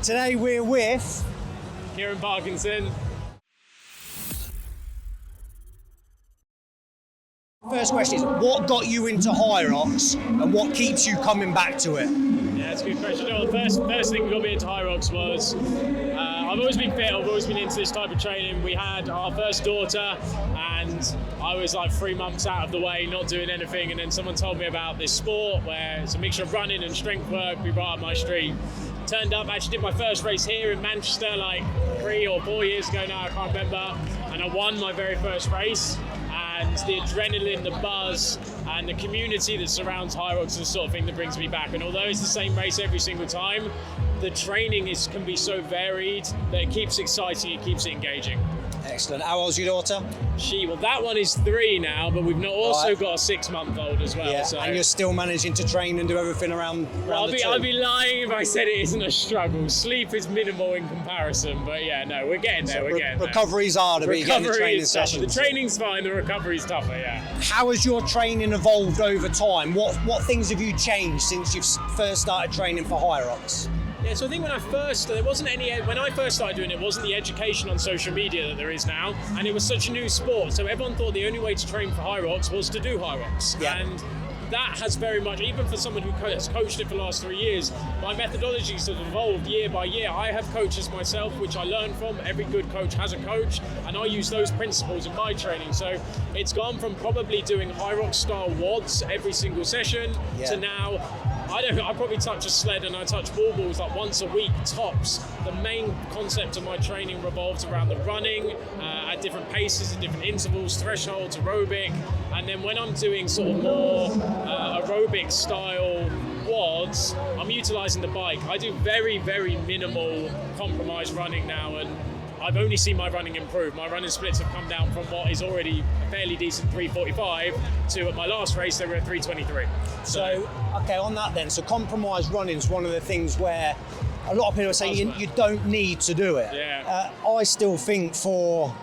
Today we're with Ciaran Parkinson. First question is, what got you into Hyrox and what keeps you coming back to it? Yeah, that's a good question. The first thing that got me into Hyrox was I've always been fit, I've always been into this type of training. We had our first daughter and I was like 3 months out of the way, not doing anything, and then someone told me about this sport where it's a mixture of running and strength work. We right up my street. Turned up, actually did my first race here in Manchester like 3 or 4 years ago now, I can't remember, and I won my very first race. And the adrenaline, the buzz, and the community that surrounds Hyrox is the sort of thing that brings me back. And although it's the same race every single time, the training can be so varied that it keeps it exciting, it keeps it engaging. Excellent. How old's your daughter? Well, that one is 3 now, but we've also got a 6-month-old as well. Yeah, so. and you're still managing to train and do everything around I'd be lying if I said it isn't a struggle. Sleep is minimal in comparison, but yeah, no, we're getting there. Recovery's harder, but you're getting the training sessions. The training's fine, the recovery's tougher, yeah. How has your training evolved over time? What things have you changed since you've first started training for Hyrox? Yeah, so I think when I first started doing it, wasn't the education on social media that there is now, and it was such a new sport, so everyone thought the only way to train for Hyrox was to do Hyrox. Yeah. And that has very much, even for someone who has coached it for the last 3 years, my methodologies have evolved year by year. I have coaches myself, which I learn from. Every good coach has a coach, and I use those principles in my training. So it's gone from probably doing Hyrox style WODs every single session to now I probably touch a sled and I touch wall balls like once a week tops. The main concept of my training revolves around the running at different paces, at different intervals, thresholds, aerobic, and then when I'm doing sort of more aerobic style WODs, I'm utilising the bike. I do very, very minimal compromised running now, and I've only seen my running improve. My running splits have come down from what is already a fairly decent 3:45 to, at my last race, they were at 3:23. So, okay, on that then, so compromised running is one of the things where a lot of people are saying you don't need to do it. Yeah. I still think for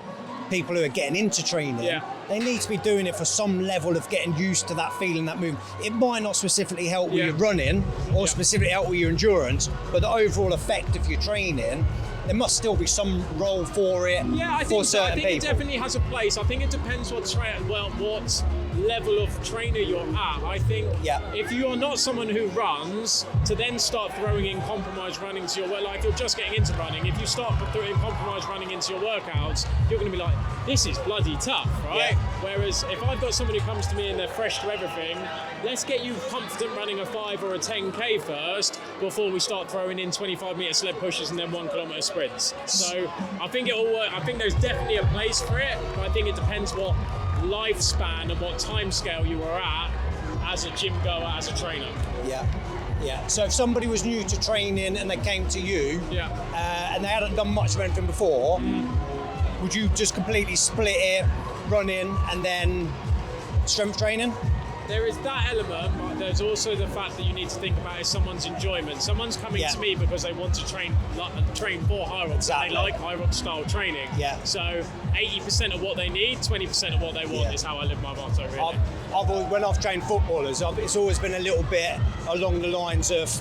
people who are getting into training, they need to be doing it for some level of getting used to that feeling, that movement. It might not specifically help with your running or specifically help with your endurance, but the overall effect of your training, there must still be some role for it. Yeah, I think so. I think it definitely has a place. I think it depends what level of trainer you're at. I think if you are not someone who runs, to then start throwing in compromised running to your work, like if you're just getting into running, if you start throwing compromised running into your workouts, you're going to be like, this is bloody tough, right? Whereas if I've got someone who comes to me and they're fresh to everything, let's get you confident running a 5 or a 10k first before we start throwing in 25-meter sled pushes and then 1 kilometer sprints. So I think it all works. I think there's definitely a place for it, but I think it depends what lifespan and what time scale you are at as a gym goer, as a trainer. Yeah. So if somebody was new to training and they came to you and they hadn't done much of anything before, would you just completely split it, running and then strength training? There is that element, but there's also the fact that you need to think about is someone's enjoyment. Someone's coming to me because they want to train for Hyrox. Exactly. And they like Hyrox style training. Yeah. So 80% of what they need, 20% of what they want is how I live my motto, really. When I've trained footballers, it's always been a little bit along the lines of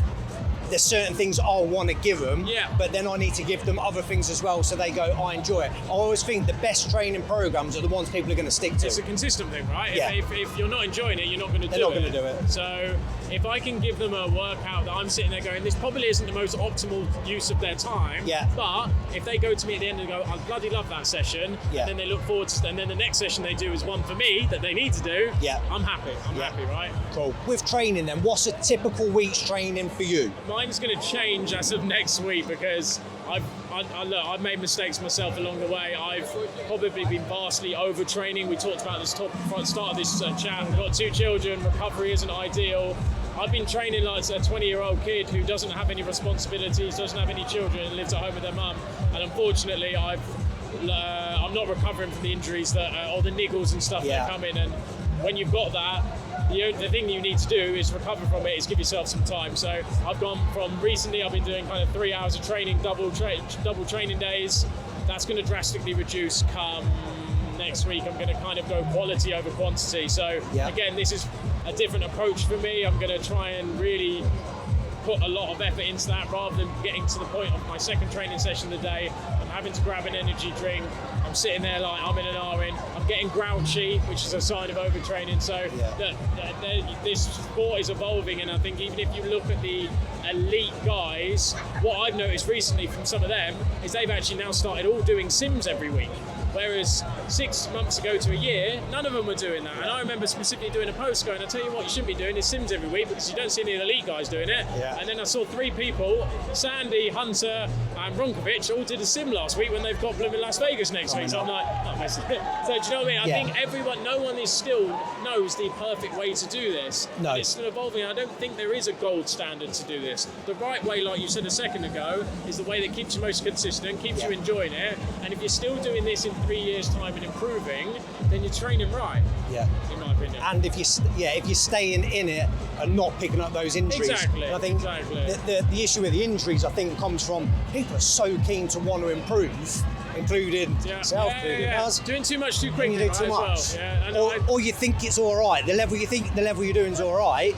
there's certain things I want to give them, but then I need to give them other things as well so they go, I enjoy it. I always think the best training programs are the ones people are going to stick to. It's a consistent thing, right? Yeah. If you're not enjoying it, you're not going to do it. They're not going to do it. So if I can give them a workout that I'm sitting there going, this probably isn't the most optimal use of their time, but if they go to me at the end and go, I bloody love that session, and then they look forward to, and then the next session they do is one for me that they need to do, I'm happy. I'm happy, right? Cool. With training then, what's a typical week's training for you? Mine's going to change as of next week because I've made mistakes myself along the way. I've probably been vastly overtraining. We talked about this at the start of this chat. I've got 2 children. Recovery isn't ideal. I've been training like a 20-year-old kid who doesn't have any responsibilities, doesn't have any children, and lives at home with their mum. And unfortunately, I'm not recovering from the injuries or the niggles and stuff that come in. And when you've got that, the thing you need to do is recover from it, is give yourself some time. So I've gone from recently, I've been doing kind of 3 hours of training, double training days. That's going to drastically reduce come next week. I'm going to kind of go quality over quantity. So again, this is a different approach for me. I'm going to try and really put a lot of effort into that rather than getting to the point of my second training session of the day. I'm having to grab an energy drink. I'm sitting there like I'm in an R-in. I'm getting grouchy, which is a sign of overtraining. So this sport is evolving, and I think even if you look at the elite guys, what I've noticed recently from some of them is they've actually now started all doing sims every week. Whereas 6 months ago to a year, none of them were doing that. And I remember specifically doing a post going, I tell you what you shouldn't be doing is sims every week because you don't see any of the elite guys doing it. Yeah. And then I saw 3 people, Sandy, Hunter and Ronkovic, all did a sim last week when they've got blooming Las Vegas next week. So I'm like, oh, so do you know what I mean? I think no one is still knows the perfect way to do this. No. It's still evolving. I don't think there is a gold standard to do this. The right way, like you said a second ago, is the way that keeps you most consistent, keeps you enjoying it. And if you're still doing this in 3 years' time and improving, then you're training right. Yeah. In my opinion. And if you're staying in it and not picking up those injuries. Exactly. And I think the issue with the injuries, I think, comes from people are so keen to want to improve, including self. Doing too much too quickly. You do too much. Or you think it's all right. The level you're doing is all right.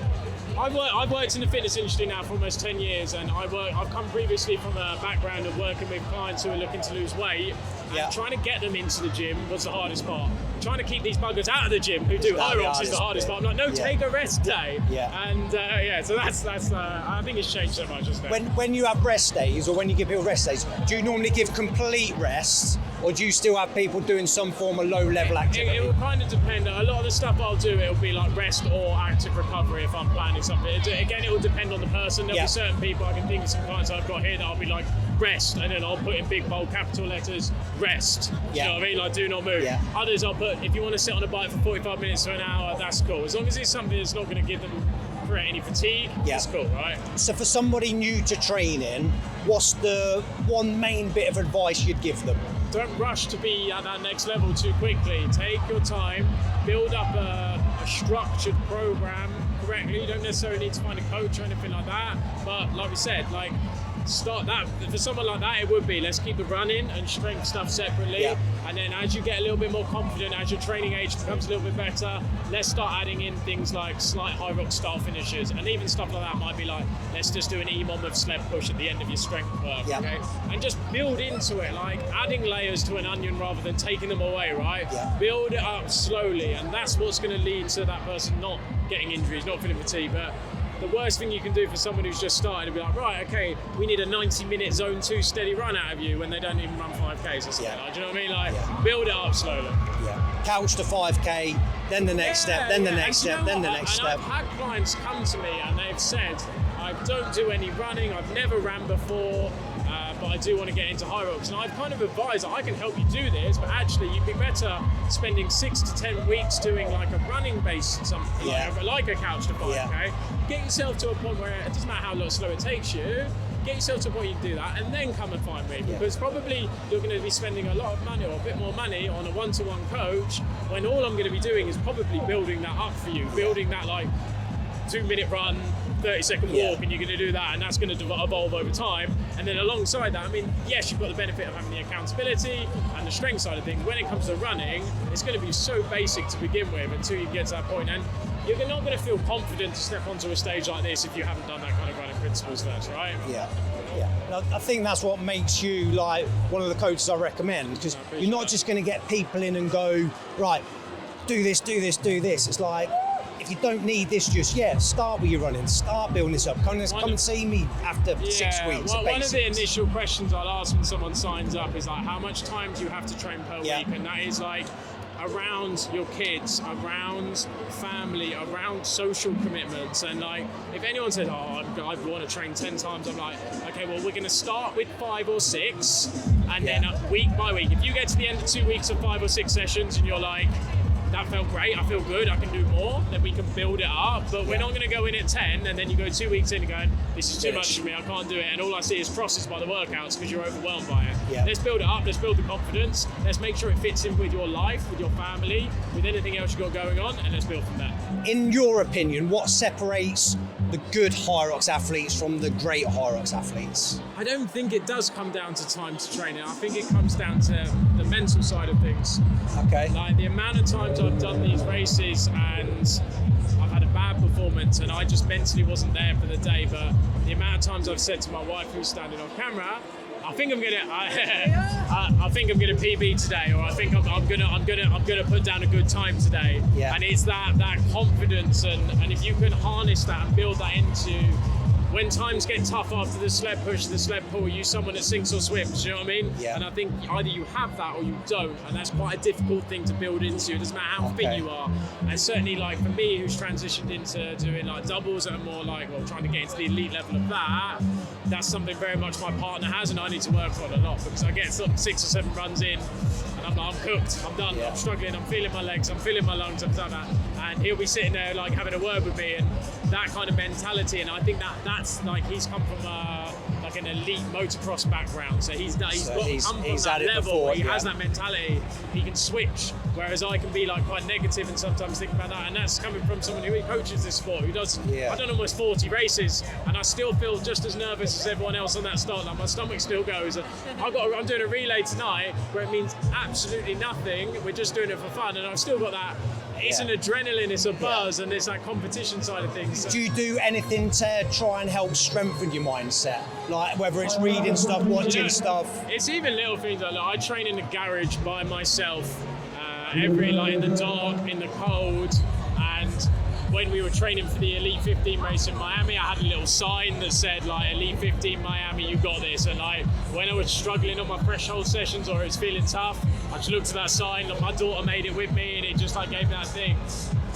I've worked in the fitness industry now for almost 10 years, and I've come previously from a background of working with clients who are looking to lose weight. And trying to get them into the gym was the hardest part. Trying to keep these buggers out of the gym who do Hyrox is the hardest part. I'm like, take a rest day. And so that's I think it's changed so much, isn't it? When you have rest days, or when you give people rest days, do you normally give complete rest, or do you still have people doing some form of low-level activity? It will kind of depend. A lot of the stuff I'll do, it'll be like rest or active recovery if I'm planning something. Again, it will depend on the person. There'll be certain people, I can think of some clients I've got here that I'll be like, rest, and then I'll put in big bold capital letters, rest. You know what I mean? Like, do not move. Others I'll put, if you want to sit on a bike for 45 minutes to an hour, that's cool. As long as it's something that's not going to give them create any fatigue, that's cool, right? So for somebody new to training, what's the one main bit of advice you'd give them? Don't rush to be at that next level too quickly. Take your time, build up a structured program correctly. You don't necessarily need to find a coach or anything like that, but like we said, like, start that. For someone like that, it would be, let's keep the running and strength stuff separately, and then as you get a little bit more confident, as your training age becomes a little bit better, let's start adding in things like slight Hyrox style finishes, and even stuff like that might be like, let's just do an E-monmouth sled push at the end of your strength work, okay? And just build into it, like adding layers to an onion rather than taking them away, right? Build it up slowly, and that's what's going to lead to that person not getting injuries, not feeling fatigue. But the worst thing you can do for someone who's just started to be like, right, okay, we need a 90-minute zone 2 steady run out of you when they don't even run 5Ks or something. Like, do you know what I mean? Like, build it up slowly. Couch to 5K, then the next step, then the next step, then the next step. I've had clients come to me and they've said, I don't do any running, I've never ran before, but I do want to get into Hyrox. And I've kind of advised that I can help you do this, but actually you'd be better spending 6 to 10 weeks doing like a running based something, like a couch to 5K. Get yourself to a point where it doesn't matter how slow it takes you, get yourself to a point you can do that, and then come and find me, because probably you're going to be spending a lot of money or a bit more money on a one-to-one coach when all I'm going to be doing is probably building that up for you, building that like 2-minute run, 30-second walk, and you're going to do that, and that's going to evolve over time. And then alongside that, I mean, yes, you've got the benefit of having the accountability and the strength side of things. When it comes to running, it's going to be so basic to begin with until you get to that point. And you're not going to feel confident to step onto a stage like this if you haven't done that kind of running principles first, right? I think that's what makes you like one of the coaches I recommend, because you're not just going to get people in and go, right, do this, do this, do this. It's like, if you don't need this just yet, start with your running, start building this up. Come and see me after 6 weeks. Well, one of the initial questions I'll ask when someone signs up is like, how much time do you have to train per week? And that is like around your kids, around family, around social commitments. And like, if anyone says, I want to train 10 times, I'm like, okay, well, we're going to start with 5 or 6, and then week by week. If you get to the end of 2 weeks of 5 or 6 sessions and you're like, that felt great, I feel good, I can do more, then we can build it up. But we're not going to go in at 10 and then you go 2 weeks in and going, this is too much for me, I can't do it, and all I see is crosses by the workouts because you're overwhelmed by it. Let's build it up, let's build the confidence, let's make sure it fits in with your life, with your family, with anything else you've got going on, and let's build from there. In your opinion, what separates the good Hyrox athletes from the great Hyrox athletes? I don't think it does come down to time to training. I think it comes down to the mental side of things. Okay. Like the amount of times I've done these races and I've had a bad performance and I just mentally wasn't there for the day, but the amount of times I've said to my wife who's standing on camera, I think I'm gonna PB today, or I think I'm gonna put down a good time today. Yeah. And it's that confidence, and if you can harness that and build that into when times get tough after the sled push, the sled pull, use someone that sinks or swims, you know what I mean? Yeah. And I think either you have that or you don't, and that's quite a difficult thing to build into. It doesn't matter how fit you are. And certainly, like for me, who's transitioned into doing like doubles that are more like, well, trying to get into the elite level of that, that's something very much my partner has, and I need to work on a lot, because I get sort of 6 or 7 runs in, and I'm cooked, I'm done, I'm struggling, I'm feeling my legs, I'm feeling my lungs, I'm done that. And he'll be sitting there like having a word with me, and that kind of mentality. And I think that's like, he's come from like an elite motocross background, so he's come from that level where he has that mentality, he can switch, whereas I can be like quite negative and sometimes think about that. And that's coming from someone who coaches this sport, who does I've done almost 40 races, and I still feel just as nervous as everyone else on that start line. My stomach still goes. I'm doing a relay tonight where it means absolutely nothing, we're just doing it for fun, and I've still got that. It's an adrenaline, it's a buzz, and it's that competition side of things. Do you do anything to try and help strengthen your mindset? Like whether it's reading stuff, watching stuff? It's even little things like I train in the garage by myself, every like in the dark, in the cold, and when we were training for the Elite 15 race in Miami, I had a little sign that said like Elite 15 Miami, you got this. And like when I was struggling on my threshold sessions or it was feeling tough, I just looked at that sign, and my daughter made it with me, and it just like gave me that thing.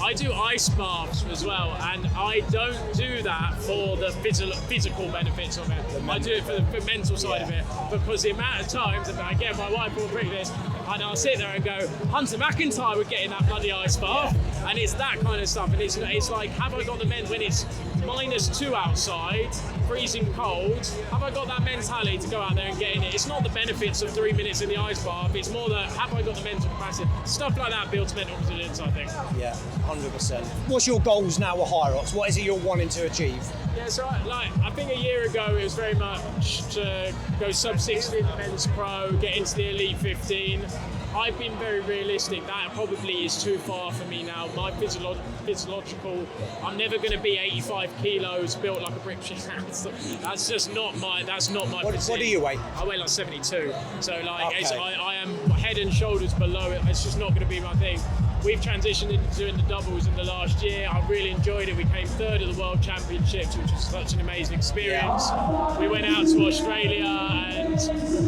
I do ice baths as well, and I don't do that for the physical benefits of it. I do it for the mental side of it, because the amount of times, and again, my wife will agree with this, and I'll sit there and go, Hunter McIntyre would get in that bloody ice bath, and it's that kind of stuff. And it's like, have I got the men when it's -2 outside, freezing cold? Have I got that mentality to go out there and get in it? It's not the benefits of 3 minutes in the ice bath. It's more that, have I got the mental capacity? Stuff like that builds mental resilience, I think. Yeah, 100%. What's your goals now with Hyrox? What is it you're wanting to achieve? Yeah, so I think a year ago it was very much to go sub 60 in the men's pro, get into the Elite 15. I've been very realistic. That probably is too far for me now. My physiological, I'm never going to be 85 kilos, built like a brick shit house. That's just not my. That's not my. What do you weigh? I weigh like 72. So like, I am head and shoulders below it. It's just not going to be my thing. We've transitioned into doing the doubles in the last year. I really enjoyed it. We came 3rd at the World Championships, which was such an amazing experience. We went out to Australia and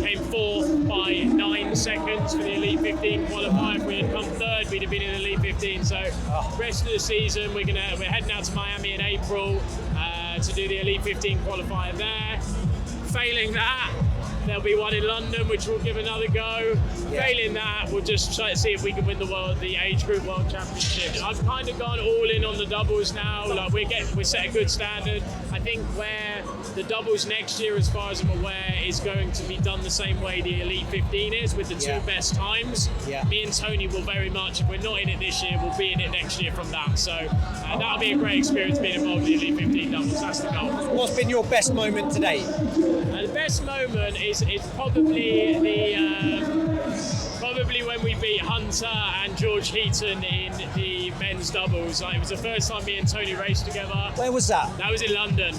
came 4th by 9 seconds for the Elite 15 qualifier. If we had come 3rd, we'd have been in the Elite 15. So rest of the season, we're heading out to Miami in April to do the Elite 15 qualifier there. Failing that, there'll be one in London, which we'll give another go. Yeah. Failing that, we'll just try to see if we can win the age group world championship. I've kind of gone all in on the doubles now. Like we set a good standard. I think where the doubles next year, as far as I'm aware, is going to be done the same way the Elite 15 is, with the 2 best times. Yeah. Me and Tony will very much, if we're not in it this year, we'll be in it next year from that. So that'll be a great experience being involved in the Elite 15 doubles. That's the goal. What's been your best moment today? The best moment is probably when we beat Hunter and George Heaton in the men's doubles. It was the first time me and Tony raced together. Where was that? That was in London.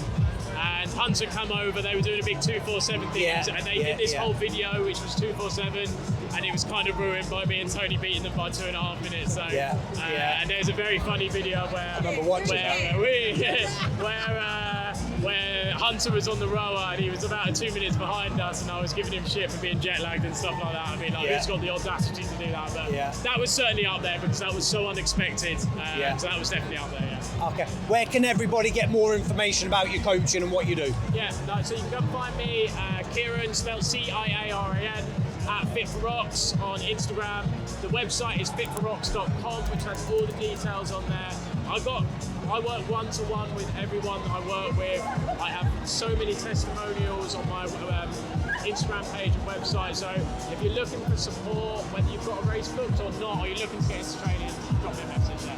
And Hunter come over, they were doing a big 247 thing, and they did this whole video, which was 247, and it was kind of ruined by me and Tony beating them by 2.5 minutes. So, and there's a very funny video where Hunter was on the rower and he was about 2 minutes behind us, and I was giving him shit for being jet lagged and stuff like that. I mean, who's got the audacity to do that? But that was certainly up there, because that was so unexpected. So that was definitely up there. Okay. Where can everybody get more information about your coaching and what you do? So you can come find me, Ciaran, spelled Ciaran, at Fit4Rocks on Instagram. The website is fit4rocks.com, which has all the details on there. I work one-to-one with everyone that I work with. I have so many testimonials on my Instagram page and website. So if you're looking for support, whether you've got a race booked or not, or you're looking to get into training, drop me a message there.